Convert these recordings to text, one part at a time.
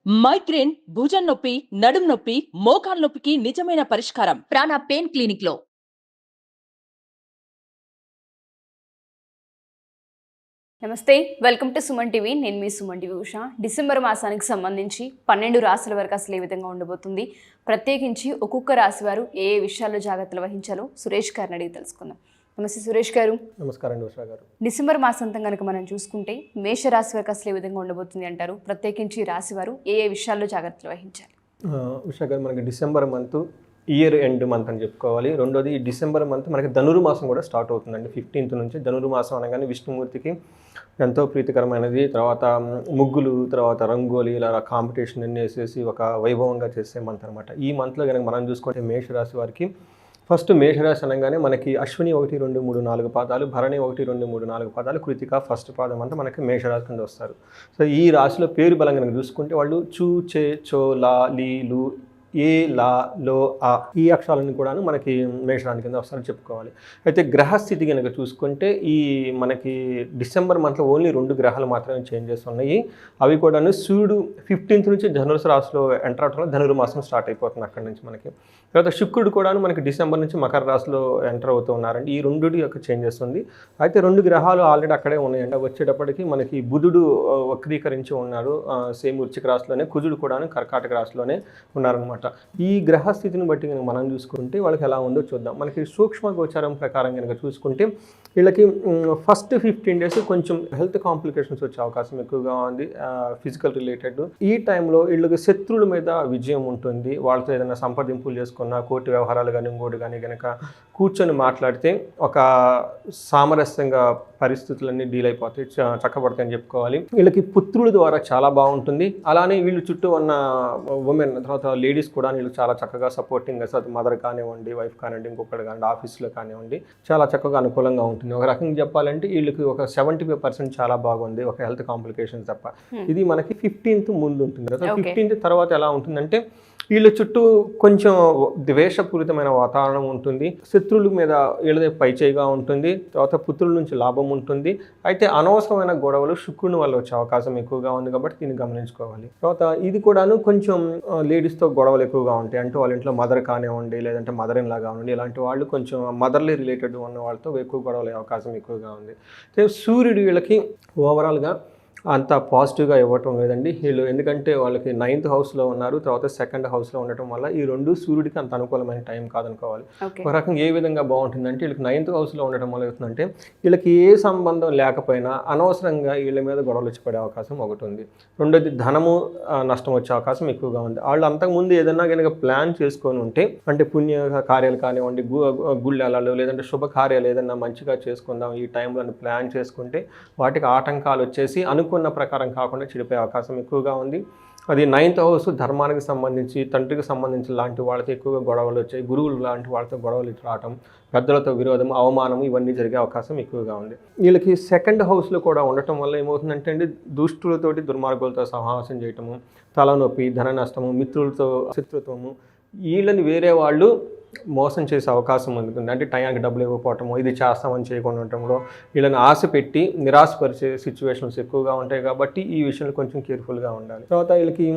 Migraine, భుజం నొప్పి, నడుం నొప్పి, మోకాలు నొప్పికి నిజమైన పరిష్కారం ప్రాణ పెయిన్ క్లినిక్ లో. నమస్తే, వెల్కమ్ టు సుమన్ టీవీ. నేను మీ సుమన్ టీవీ ఉషా. డిసెంబర్ మాసానికి సంబంధించి 12 రాశుల వరకు అసలు ఏ విధంగా ఉండబోతుంది, ప్రత్యేకించి ఒక్కొక్క రాశి వారు ఏ విషయాల్లో జాగ్రత్తలు వహించాలో సురేష్ గారిని అడిగి తెలుసుకుందాం. నమస్తే సురేష్ గారు. నమస్కారం అండి ఉషా గారు. డిసెంబర్ మాసాంతం కనుక మనం చూసుకుంటే మేషరాశి వరకు అసలు ఏ విధంగా ఉండబోతుంది అంటారు? ప్రత్యేకించి రాశి వారు ఏ విషయాల్లో జాగ్రత్తలు వహించాలి? ఉషా గారు, మనకి December month year end month అని చెప్పుకోవాలి. రెండోది, ఈ డిసెంబర్ మంత్ మనకి ధనుర్మాసం కూడా స్టార్ట్ అవుతుందండి. 15th నుంచి ధనుర్మాసం అనగానే విష్ణుమూర్తికి ఎంతో ప్రీతికరమైనది. తర్వాత ముగ్గులు, తర్వాత రంగోలి, ఇలా కాంపిటీషన్ అన్నీ వేసేసి ఒక వైభవంగా చేసే మంత్ అనమాట. ఈ మంత్లో కనుక మనం చూసుకుంటే మేషరాశి వారికి ఫస్ట్ మేషరాశి అనగానే మనకి అశ్విని 1, 2, 3, 4 పాదాలు, భరణి 1, 2, 3, 4 పాదాలు, కృతిక ఫస్ట్ పాదం అంతా మనకి మేషరాశి కింద వస్తారు. సో ఈ రాశిలో పేరు బలంగా కనుక చూసుకుంటే వాళ్ళు చూ, చే, చో, లా, లీ, లు, ఏ, లా, లో, ఆ ఈ అక్షరాలను కూడా మనకి మేషరాశి కింద వస్తారని చెప్పుకోవాలి. అయితే గ్రహస్థితి కనుక చూసుకుంటే ఈ మనకి డిసెంబర్ మంత్లో ఓన్లీ 2 గ్రహాలు మాత్రమే చేంజెస్ ఉన్నాయి. అవి కూడాను సూర్యుడు 15th నుంచి ధనుసు రాశిలో ఎంటర్ అవడం వల్ల ధనుర్మాసం స్టార్ట్ అయిపోతుంది అక్కడి నుంచి మనకి. తర్వాత శుక్రుడు కూడాను మనకి డిసెంబర్ నుంచి మకర రాశిలో ఎంటర్ అవుతూ ఉన్నారండి. ఈ 2 యొక్క చేంజెస్ ఉంది. అయితే 2 గ్రహాలు ఆల్రెడీ అక్కడే ఉన్నాయండి. వచ్చేటప్పటికి మనకి బుధుడు వక్రీకరించి ఉన్నారు, సేమ్ వృశ్చిక రాశిలోనే. కుజుడు కూడాను కర్కాటక రాశిలోనే ఉన్నారనమాట. ఈ గ్రహస్థితిని బట్టి కనుక మనం చూసుకుంటే వాళ్ళకి ఎలా ఉందో చూద్దాం. మనకి సూక్ష్మ గోచారం ప్రకారం కనుక చూసుకుంటే వీళ్ళకి ఫస్ట్ 15 days కొంచెం హెల్త్ కాంప్లికేషన్స్ వచ్చే అవకాశం ఎక్కువగా ఉంది, ఫిజికల్ రిలేటెడ్. ఈ టైంలో వీళ్ళకి శత్రువుల మీద విజయం ఉంటుంది. వాళ్ళతో ఏదైనా సంప్రదింపులు చేసుకున్న, కోర్టు వ్యవహారాలు కానీ ఇంకోటి కానీ కనుక కూర్చొని మాట్లాడితే ఒక సామరస్యంగా పరిస్థితులన్నీ డీల్ అయిపోతాయి, చక్కబడతాయని చెప్పుకోవాలి. వీళ్ళకి పుత్రుల ద్వారా చాలా బాగుంటుంది. అలానే వీళ్ళు చుట్టూ ఉన్న ఉమెన్, తర్వాత లేడీస్ కూడా వీళ్ళు చాలా చక్కగా సపోర్టింగ్, అసలు మదర్ కానివ్వండి, వైఫ్ కానివ్వండి, ఇంకొకటి కానివ్వండి, ఆఫీస్లో కానివ్వండి, చాలా చక్కగా అనుకూలంగా ఉంటుంది. ఒక రకంగా చెప్పాలంటే వీళ్ళకి ఒక 75% చాలా బాగుంది, ఒక హెల్త్ కాంప్లికేషన్స్ తప్ప. ఇది మనకి 15th ముందు ఉంటుంది. 15th తర్వాత ఎలా ఉంటుందంటే వీళ్ళ చుట్టూ కొంచెం ద్వేషపూరితమైన వాతావరణం ఉంటుంది. శత్రువుల మీద వీళ్ళదే పైచేయిగా ఉంటుంది. తర్వాత పుత్రుల నుంచి లాభం ఉంటుంది. అయితే అనవసరమైన గొడవలు శుక్రుని వల్ల వచ్చే అవకాశం ఎక్కువగా ఉంది కాబట్టి దీన్ని గమనించుకోవాలి. తర్వాత ఇది కూడాను కొంచెం లేడీస్తో గొడవలు ఎక్కువగా ఉంటాయి. అంటే వాళ్ళ ఇంట్లో మదర్ కానివ్వండి, లేదంటే మదర్ ఇన్ లా కానివ్వండి, ఇలాంటి వాళ్ళు కొంచెం మదర్లీ రిలేటెడ్ ఉన్న వాళ్ళతో ఎక్కువ గొడవలు అవకాశం ఎక్కువగా ఉంది. సూర్యుడు వీళ్ళకి ఓవరాల్గా అంత పాజిటివ్గా ఇవ్వటం లేదండి వీళ్ళు, ఎందుకంటే వాళ్ళకి 9th హౌస్లో ఉన్నారు, తర్వాత 2nd హౌస్లో ఉండటం వల్ల ఈ 2 సూర్యుడికి అంత అనుకూలమైన టైం కాదనుకోవాలి. ఒక రకంగా ఏ విధంగా బాగుంటుందంటే వీళ్ళకి 9th హౌస్లో ఉండటం వల్ల అవుతుందంటే వీళ్ళకి ఏ సంబంధం లేకపోయినా అనవసరంగా వీళ్ళ మీద గొడవలు వచ్చి పడే అవకాశం ఒకటి ఉంది. రెండోది, ధనము నష్టం వచ్చే అవకాశం ఎక్కువగా ఉంది. వాళ్ళు అంతకుముందు ఏదైనా కనుక ప్లాన్ చేసుకొని ఉంటే, అంటే పుణ్య కార్యాలు కానివ్వండి, గుళ్ళాలు, లేదంటే శుభకార్యాలు ఏదైనా మంచిగా చేసుకుందాం ఈ టైంలో ప్లాన్ చేసుకుంటే వాటికి ఆటంకాలు వచ్చేసి అనుకున్న ప్రకారం కాకుండా చెడిపోయే అవకాశం ఎక్కువగా ఉంది. అది 9th హౌస్ ధర్మానికి సంబంధించి, తండ్రికి సంబంధించి లాంటి వాళ్ళతో ఎక్కువగా గొడవలు వచ్చాయి. గురువులు లాంటి వాళ్ళతో గొడవలు రావటం, పెద్దలతో విరోధం, అవమానం, ఇవన్నీ జరిగే అవకాశం ఎక్కువగా ఉంది. వీళ్ళకి 2nd హౌస్లో కూడా ఉండటం వల్ల ఏమవుతుందంటే అండి, దుష్టులతోటి దుర్మార్గులతో సహవాసం చేయటము, తలనొప్పి, ధన నష్టము, మిత్రులతో శత్రుత్వము, వీళ్ళని వేరే వాళ్ళు మోసం చేసే అవకాశం ఉంటుంది. అంటే టయానికి డబ్బులు ఇవ్వకపోవటము, ఇది చేస్తామని చేయకుండా ఉండటంలో వీళ్ళని ఆశ పెట్టి నిరాశపరిచే సిచ్యువేషన్స్ ఎక్కువగా ఉంటాయి. కాబట్టి ఈ విషయంలో కొంచెం కేర్ఫుల్గా ఉండాలి. తర్వాత వీళ్ళకి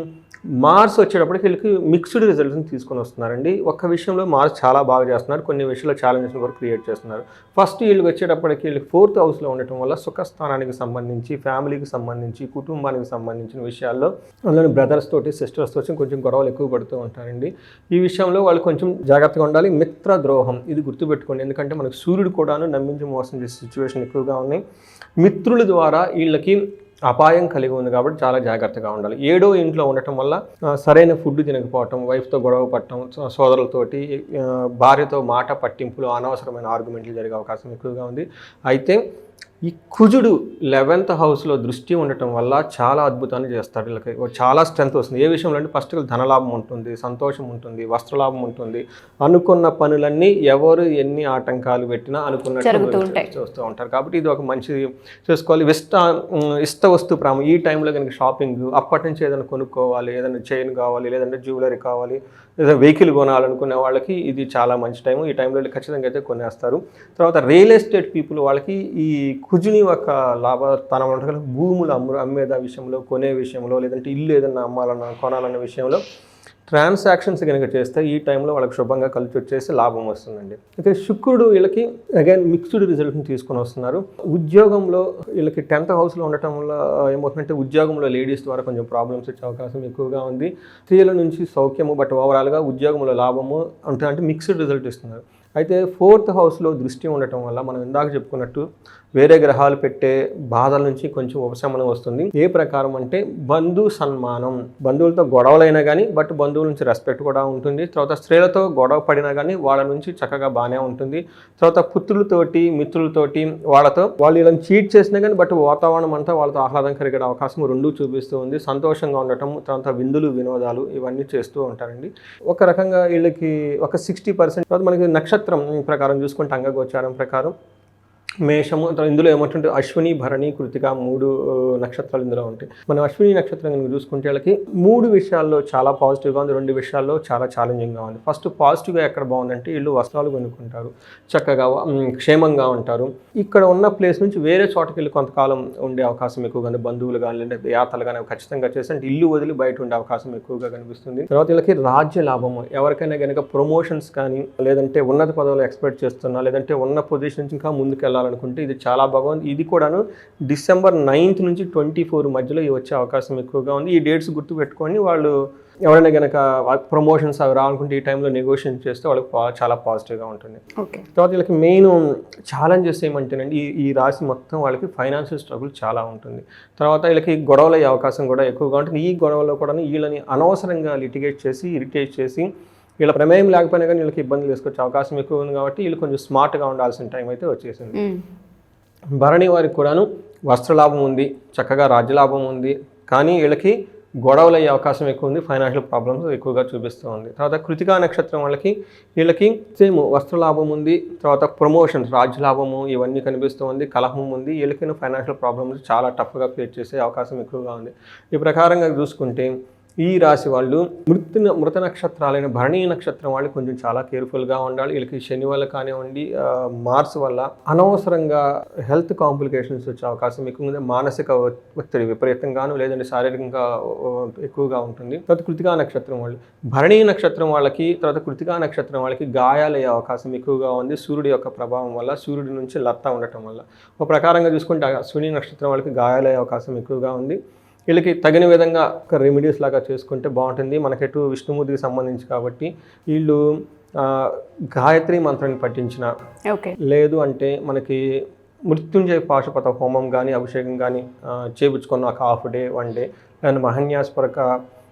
మార్స్ వచ్చేటప్పటికి వీళ్ళకి మిక్స్డ్ రిజల్ట్స్ని తీసుకొని వస్తున్నారండి. ఒక్క విషయంలో మార్స్ చాలా బాగా చేస్తున్నారు, కొన్ని విషయాల్లో ఛాలెంజెస్ని కూడా క్రియేట్ చేస్తున్నారు. ఫస్ట్ వీళ్ళకి వచ్చేటప్పటికి వీళ్ళకి 4th హౌస్లో ఉండటం వల్ల సుఖస్థానానికి సంబంధించి, ఫ్యామిలీకి సంబంధించి, కుటుంబానికి సంబంధించిన విషయాల్లో అందులోని బ్రదర్స్ తోటి, సిస్టర్స్ తోటి కొంచెం గొడవలు ఎక్కువ పడుతూ ఉంటారండి. ఈ విషయంలో వాళ్ళు కొంచెం జాగ్రత్తగా ఉండాలి. మిత్ర ద్రోహం ఇది గుర్తుపెట్టుకోండి, ఎందుకంటే మనకు సూర్యుడు కూడాను నమ్మించి మోసం చేసే సిచ్యువేషన్ ఎక్కువగా ఉన్నాయి. మిత్రుల ద్వారా వీళ్ళకి అపాయం కలిగి ఉంది కాబట్టి చాలా జాగ్రత్తగా ఉండాలి. 7వ ఇంట్లో ఉండటం వల్ల సరైన ఫుడ్ తినకపోవటం, వైఫ్తో గొడవ పడటం, సోదరులతోటి, భార్యతో మాట పట్టింపులు, అనవసరమైన ఆర్గ్యుమెంట్లు జరిగే అవకాశం ఎక్కువగా ఉంది. అయితే ఈ కుజుడు 11th హౌస్లో దృష్టి ఉండటం వల్ల చాలా అద్భుతాన్ని చేస్తారు. వీళ్ళకి చాలా స్ట్రెంత్ వస్తుంది. ఏ విషయంలో అంటే ఫస్ట్ ధనలాభం ఉంటుంది, సంతోషం ఉంటుంది, వస్త్రలాభం ఉంటుంది. అనుకున్న పనులన్నీ ఎవరు ఎన్ని ఆటంకాలు పెట్టినా అనుకున్నట్టు చేస్తూ ఉంటారు. కాబట్టి ఇది ఒక మంచి చేసుకోవాలి. ఇష్ట వస్తు ఈ టైంలో కనుక షాపింగ్, అప్పటి నుంచి ఏదైనా కొనుక్కోవాలి, ఏదైనా చైన్ కావాలి, లేదంటే జ్యువెలరీ కావాలి, లేదా వెహికల్ కొనాలనుకునే వాళ్ళకి ఇది చాలా మంచి టైం. ఈ టైంలో ఖచ్చితంగా అయితే కొనేస్తారు. తర్వాత రియల్ ఎస్టేట్ పీపుల్ వాళ్ళకి ఈ కుజుని ఒక లాభతనం ఉంటుంది, భూములు అమ్మేదా విషయంలో, కొనే విషయంలో, లేదంటే ఇల్లు ఏదన్నా అమ్మాలన్నా కొనాలన్న విషయంలో ట్రాన్సాక్షన్స్ కనుక చేస్తే ఈ టైంలో వాళ్ళకి శుభంగా కలిసి వచ్చేసి లాభం వస్తుందండి. అయితే శుక్రుడు వీళ్ళకి అగైన్ మిక్స్డ్ రిజల్ట్ని తీసుకొని వస్తున్నారు. ఉద్యోగంలో వీళ్ళకి 10th హౌస్లో ఉండటం వల్ల ఏమవుతుందంటే ఉద్యోగంలో లేడీస్ ద్వారా కొంచెం ప్రాబ్లమ్స్ వచ్చే అవకాశం ఎక్కువగా ఉంది. స్త్రీల నుంచి సౌఖ్యము, బట్ ఓవరాల్గా ఉద్యోగంలో లాభము అంటే మిక్స్డ్ రిజల్ట్ ఇస్తున్నారు. అయితే 4th హౌస్లో దృష్టి ఉండటం వల్ల మనం ఇందాక చెప్పుకున్నట్టు వేరే గ్రహాలు పెట్టే బాధల నుంచి కొంచెం ఉపశమనం వస్తుంది. ఏ ప్రకారం అంటే బంధు సన్మానం, బంధువులతో గొడవలైనా కానీ బట్ బంధువుల నుంచి రెస్పెక్ట్ కూడా ఉంటుంది. తర్వాత స్త్రీలతో గొడవ పడినా కానీ వాళ్ళ నుంచి చక్కగా బాగానే ఉంటుంది. తర్వాత పుత్రులతోటి, మిత్రులతోటి వాళ్ళతో వాళ్ళు ఇలా చీట్ చేసినా కానీ బట్ వాతావరణం అంతా వాళ్ళతో ఆహ్లాదం కలిగే అవకాశం రెండూ చూపిస్తూ ఉంది. సంతోషంగా ఉండటం, తర్వాత విందులు, వినోదాలు ఇవన్నీ చేస్తూ ఉంటారండి. ఒక రకంగా వీళ్ళకి ఒక 60%. తర్వాత మనకి నక్షత్రం ప్రకారం చూసుకుంటే అంగగోచారం ప్రకారం మేషము, ఇందులో ఏమంటుంటే అశ్విని, భరణి, కృతిక 3 నక్షత్రాలు ఇందులో ఉంటాయి. మనం అశ్విని నక్షత్రం కనుక చూసుకుంటే వాళ్ళకి 3 విషయాల్లో చాలా పాజిటివ్గా ఉంది, 2 విషయాల్లో చాలా ఛాలెంజింగ్గా ఉంది. ఫస్ట్ పాజిటివ్గా ఎక్కడ బాగుందంటే వీళ్ళు వస్త్రాలు కొనుక్కుంటారు, చక్కగా క్షేమంగా ఉంటారు. ఇక్కడ ఉన్న ప్లేస్ నుంచి వేరే చోటకి వెళ్ళి కొంతకాలం ఉండే అవకాశం ఎక్కువగా ఉంది. బంధువులు కానీ లేదంటే యాత్రలు కానీ ఖచ్చితంగా చేసి అంటే ఇల్లు వదిలి బయట ఉండే అవకాశం ఎక్కువగా కనిపిస్తుంది. తర్వాత వీళ్ళకి రాజ్య లాభము, ఎవరికైనా కనుక ప్రమోషన్స్ కానీ లేదంటే ఉన్నత పదవులు ఎక్స్పెక్ట్ చేస్తున్నా, లేదంటే ఉన్న పొజిషన్ నుంచి ఇంకా ముందుకు వెళ్ళాలనుకుంటే ఇది చాలా బాగుంది. ఇది కూడాను డిసెంబర్ 9th నుంచి 24 మధ్యలో వచ్చే అవకాశం ఎక్కువగా ఉంది. ఈ డేట్స్ గుర్తు పెట్టుకొని వాళ్ళు ఎవరైనా కనుక ప్రమోషన్స్ అవి రావాలనుకుంటే ఈ టైంలో నెగోషియేట్ చేస్తే వాళ్ళకి చాలా పాజిటివ్గా ఉంటుంది. తర్వాత వీళ్ళకి మెయిన్ ఛాలెంజెస్ ఏమంటేనండి ఈ రాశి మొత్తం వాళ్ళకి ఫైనాన్షియల్ స్ట్రగుల్ చాలా ఉంటుంది. తర్వాత వీళ్ళకి గొడవలు అయ్యే అవకాశం కూడా ఎక్కువగా ఉంటుంది. ఈ గొడవలో కూడా వీళ్ళని అనవసరంగా లిటిగేట్ చేసి, ఇరిటేట్ చేసి వీళ్ళ ప్రమేయం లేకపోయినా కానీ వీళ్ళకి ఇబ్బందులు తీసుకొచ్చే అవకాశం ఎక్కువ ఉంది. కాబట్టి వీళ్ళు కొంచెం స్మార్ట్గా ఉండాల్సిన టైం అయితే వచ్చేసింది. భరణి వారికి కూడాను వస్త్రలాభం ఉంది, చక్కగా రాజ్యలాభం ఉంది, కానీ వీళ్ళకి గొడవలు అయ్యే అవకాశం ఎక్కువ ఉంది, ఫైనాన్షియల్ ప్రాబ్లమ్స్ ఎక్కువగా చూపిస్తూ ఉంది. తర్వాత కృతికా నక్షత్రం వీళ్ళకి సేమ్ వస్త్రలాభం ఉంది, తర్వాత ప్రమోషన్స్, రాజ్యలాభము ఇవన్నీ కనిపిస్తూ ఉంది, కలహం ఉంది. వీళ్ళకి ఫైనాన్షియల్ ప్రాబ్లమ్స్ చాలా టఫ్గా ఫేస్ చేసే అవకాశం ఎక్కువగా ఉంది. ఈ ప్రకారంగా చూసుకుంటే ఈ రాశి వాళ్ళు మృత నక్షత్రాలైన భరణీ నక్షత్రం వాళ్ళు కొంచెం చాలా కేర్ఫుల్గా ఉండాలి. వీళ్ళకి శని వల్ల కానివ్వండి, మార్స్ వల్ల అనవసరంగా హెల్త్ కాంప్లికేషన్స్ వచ్చే అవకాశం ఎక్కువ ఉంది. మానసిక ఒత్తిడి విపరీతంగాను లేదంటే శారీరకంగా ఎక్కువగా ఉంటుంది. తర్వాత కృతికా నక్షత్రం వాళ్ళు, భరణీ నక్షత్రం వాళ్ళకి, తర్వాత కృతికా నక్షత్రం వాళ్ళకి గాయాలయ్యే అవకాశం ఎక్కువగా ఉంది సూర్యుడి యొక్క ప్రభావం వల్ల, సూర్యుడి నుంచి లత్త ఉండటం వల్ల. ఒక ప్రకారంగా చూసుకుంటే అశ్విని నక్షత్రం వాళ్ళకి గాయాలయ్యే అవకాశం ఎక్కువగా ఉంది. వీళ్ళకి తగిన విధంగా ఒక రెమెడీస్ లాగా చేసుకుంటే బాగుంటుంది. మనకెటు విష్ణుమూర్తికి సంబంధించి కాబట్టి వీళ్ళు గాయత్రి మంత్రాన్ని పఠించిన, లేదు అంటే మనకి మృత్యుంజయ పాశుపత హోమం కానీ అభిషేకం కానీ చేయించుకున్న ఒక హాఫ్ డే 1 డే, నేను మహన్యాస్పరక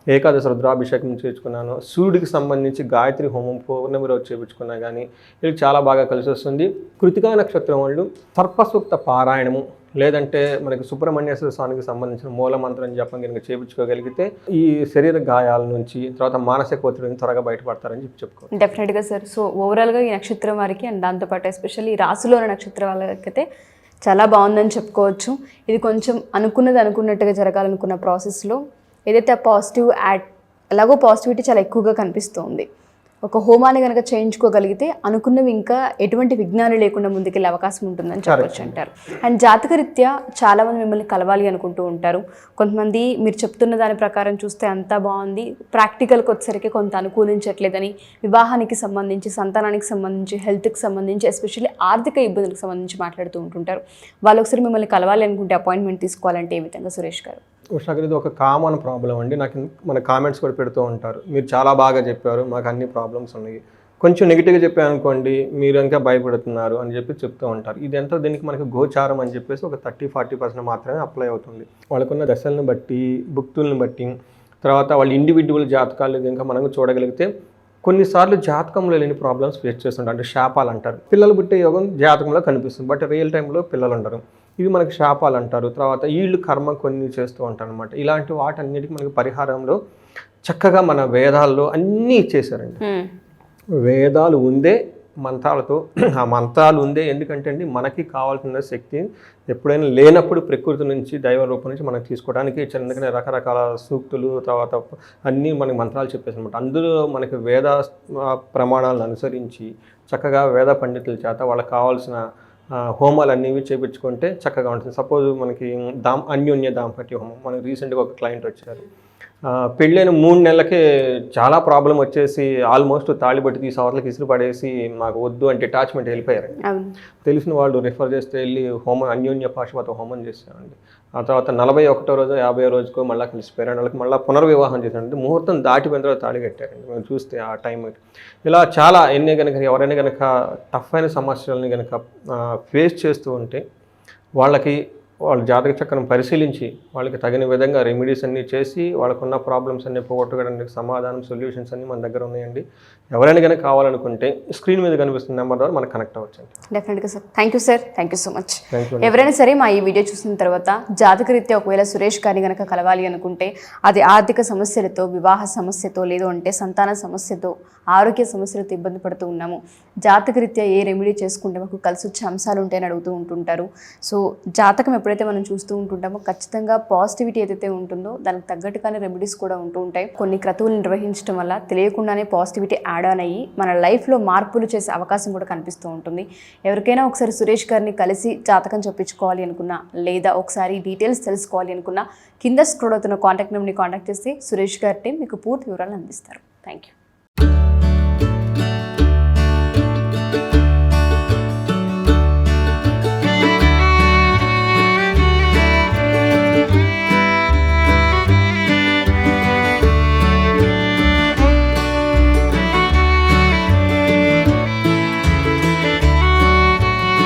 ఏకాదశి రుద్రాభిషేకం చేయించుకున్నాను, సూర్యుడికి సంబంధించి గాయత్రి హోమం పౌర్ణమి రోజు చేయించుకున్నా కానీ వీళ్ళకి చాలా బాగా కలిసి వస్తుంది. కృతికా నక్షత్రం వాళ్ళు సర్పసూక్త పారాయణము లేదంటే మనకి సుబ్రహ్మణ్యేశ్వర స్వామికి సంబంధించిన మూలమంత్రం జపం కనుక చేయించుకోగలిగితే ఈ శరీర గాయాల నుంచి, తర్వాత మానసిక ఒత్తిడి నుంచి త్వరగా బయటపడతారని చెప్పుకోవాలి. డెఫినెట్గా సార్. సో ఓవరాల్గా ఈ నక్షత్రం వారికి అండ్ దాంతోపాటు ఎస్పెషల్లీ ఈ రాశిలో ఉన్న నక్షత్రం వాళ్ళకైతే చాలా బాగుందని చెప్పుకోవచ్చు. ఇది కొంచెం అనుకున్నట్టుగా జరగాలనుకున్న ప్రాసెస్లో ఏదైతే పాజిటివ్ ఎలాగో పాజిటివిటీ చాలా ఎక్కువగా కనిపిస్తుంది. ఒక హోమాన్ని కనుక చేయించుకోగలిగితే అనుకున్నవి ఇంకా ఎటువంటి విఘ్నాలు లేకుండా ముందుకెళ్ళే అవకాశం ఉంటుందని చెప్పవచ్చు అంటారు. అండ్ జాతకరీత్యా చాలామంది మిమ్మల్ని కలవాలి అనుకుంటూ ఉంటారు. కొంతమంది మీరు చెప్తున్న దాని ప్రకారం చూస్తే అంతా బాగుంది, ప్రాక్టికల్కి వచ్చేసరికి కొంత అనుకూలించట్లేదని, వివాహానికి సంబంధించి, సంతానానికి సంబంధించి, హెల్త్కి సంబంధించి, ఎస్పెషల్లీ ఆర్థిక ఇబ్బందులకు సంబంధించి మాట్లాడుతూ ఉంటుంటారు. వాళ్ళు ఒకసారి మిమ్మల్ని కలవాలి అనుకుంటే అపాయింట్మెంట్ తీసుకోవాలంటే ఏ విధంగా సురేష్ గారు? ఉషాగారు, ఇది ఒక కామన్ ప్రాబ్లం అండి. నాకు మన కామెంట్స్ కూడా పెడుతూ ఉంటారు, మీరు చాలా బాగా చెప్పారు, మాకు అన్ని ప్రాబ్లమ్స్ ఉన్నాయి, కొంచెం నెగిటివ్గా చెప్పాను అనుకోండి మీరు ఇంకా భయపడుతున్నారు అని చెప్తూ ఉంటారు. ఇది ఎంతో దీనికి మనకి గోచారం అని చెప్పేసి ఒక 30-40% మాత్రమే అప్లై అవుతుంది. వాళ్ళకున్న దశలను బట్టి, భుక్తులను బట్టి, తర్వాత వాళ్ళ ఇండివిజువల్ జాతకాలు ఇంకా మనం చూడగలిగితే కొన్నిసార్లు జాతకంలో లేని ప్రాబ్లమ్స్ ఫేస్ చేస్తుంటారు. అంటే శాపాలు అంటారు. పిల్లలు పుట్టే యోగం జాతకంలో కనిపిస్తుంది, బట్ రియల్ టైంలో పిల్లలు ఉండరు. ఇవి మనకి శాపాలు అంటారు. తర్వాత వీళ్ళు కర్మ కొన్ని చేస్తూ ఉంటారు అనమాట. ఇలాంటి వాటన్నిటికీ మనకి పరిహారంలో చక్కగా మన వేదాల్లో అన్నీ ఇచ్చేసారండి. వేదాలు ఉందే మంత్రాలతో ఆ మంత్రాలు ఉందే ఎందుకంటే అండి మనకి కావాల్సిన శక్తి ఎప్పుడైనా లేనప్పుడు ప్రకృతి నుంచి దైవ రూపం నుంచి మనం తీసుకోవడానికి ఎందుకంటే రకరకాల సూక్తులు తర్వాత అన్నీ మనకి మంత్రాలు చెప్పేసి అనమాట. అందులో మనకి వేద ప్రమాణాలను అనుసరించి చక్కగా వేద పండితుల చేత వాళ్ళకి కావాల్సిన హోమాలు అన్నీ చేయించుకుంటే చక్కగా ఉంటుంది. సపోజ్ మనకి అన్యోన్య దాంపత్య హోమం, మనకి రీసెంట్గా ఒక క్లయింట్ వచ్చారు, పెళ్ళైన 3 నెలలకే చాలా ప్రాబ్లం వచ్చేసి ఆల్మోస్ట్ తాళిబట్టి తీసి అవతలకి ఇసురు పడేసి మాకు వద్దు అంటే అటాచ్మెంట్ వెళ్ళిపోయారు. తెలిసిన వాళ్ళు రిఫర్ చేస్తే వెళ్ళి హోమం అన్యోన్య పాశుపత హోమం చేశామండి. ఆ తర్వాత 41వ రోజు 50వ రోజుకో మళ్ళీ కలిసిపోయారు. వాళ్ళకి మళ్ళీ పునర్వివాహం చేశారండి. ముహూర్తం దాటిపోయిన తర్వాత తాళి కట్టారండి. మేము చూస్తే ఆ టైం ఇలా చాలా ఎన్ని కనుక ఎవరైనా కనుక టఫ్ అయిన సమస్యలని కనుక ఫేస్ చేస్తూ ఉంటే వాళ్ళకి వాళ్ళ జాతక చక్రం పరిశీలించి వాళ్ళకి తగిన విధంగా రెమెడీస్ అన్నీ చేసి వాళ్ళకున్న ప్రాబ్లమ్స్ అన్నీ పోగొట్టుకోవడానికి సమాధానం సొల్యూషన్స్ అన్నీ మన దగ్గర ఉన్నాయండి. ఎవరైనా కనుక కావాలనుకుంటే స్క్రీన్ మీద కనిపిస్తున్న నెంబర్ ద్వారా మనకు కనెక్ట్ అవ్వచ్చండి. డెఫినెట్గా sir. Thank you sir, thank you so much. Thank you. ఎవరైనా సరే మా ఈ వీడియో చూసిన తర్వాత జాతకరీత్యా ఒకవేళ సురేష్ గారిని కనుక కలవాలి అనుకుంటే అది ఆర్థిక సమస్యలతో, వివాహ సమస్యతో, లేదు అంటే సంతాన సమస్యతో, ఆరోగ్య సమస్యలతో ఇబ్బంది పడుతూ ఉన్నాము, జాతకరీత్యా ఏ రెమెడీ చేసుకుంటే మాకు కలిసి వచ్చే అంశాలు ఉంటాయని అడుగుతూ ఉంటుంటారు. సో జాతకం ఎప్పుడైతే మనం చూస్తూ ఉంటుంటామో ఖచ్చితంగా పాజిటివిటీ ఏదైతే ఉంటుందో దానికి తగ్గట్టుగానే రెమెడీస్ కూడా ఉంటూ ఉంటాయి. కొన్ని క్రతువులు నిర్వహించడం వల్ల తెలియకుండానే పాజిటివిటీ యాడ్ ఆన్ అయ్యి మన లైఫ్లో మార్పులు చేసే అవకాశం కూడా కనిపిస్తూ ఉంటుంది. ఎవరికైనా ఒకసారి సురేష్ గారిని కలిసి జాతకం చెప్పించుకోవాలి అనుకున్నా, లేదా ఒకసారి డీటెయిల్స్ తెలుసుకోవాలి అనుకున్నా, కింద స్క్రోల్ అవుతున్న కాంటాక్ట్ నెంబర్ని కాంటాక్ట్ చేస్తే సురేష్ గారి టీం మీకు పూర్తి వివరాలు అందిస్తారు. Thank you.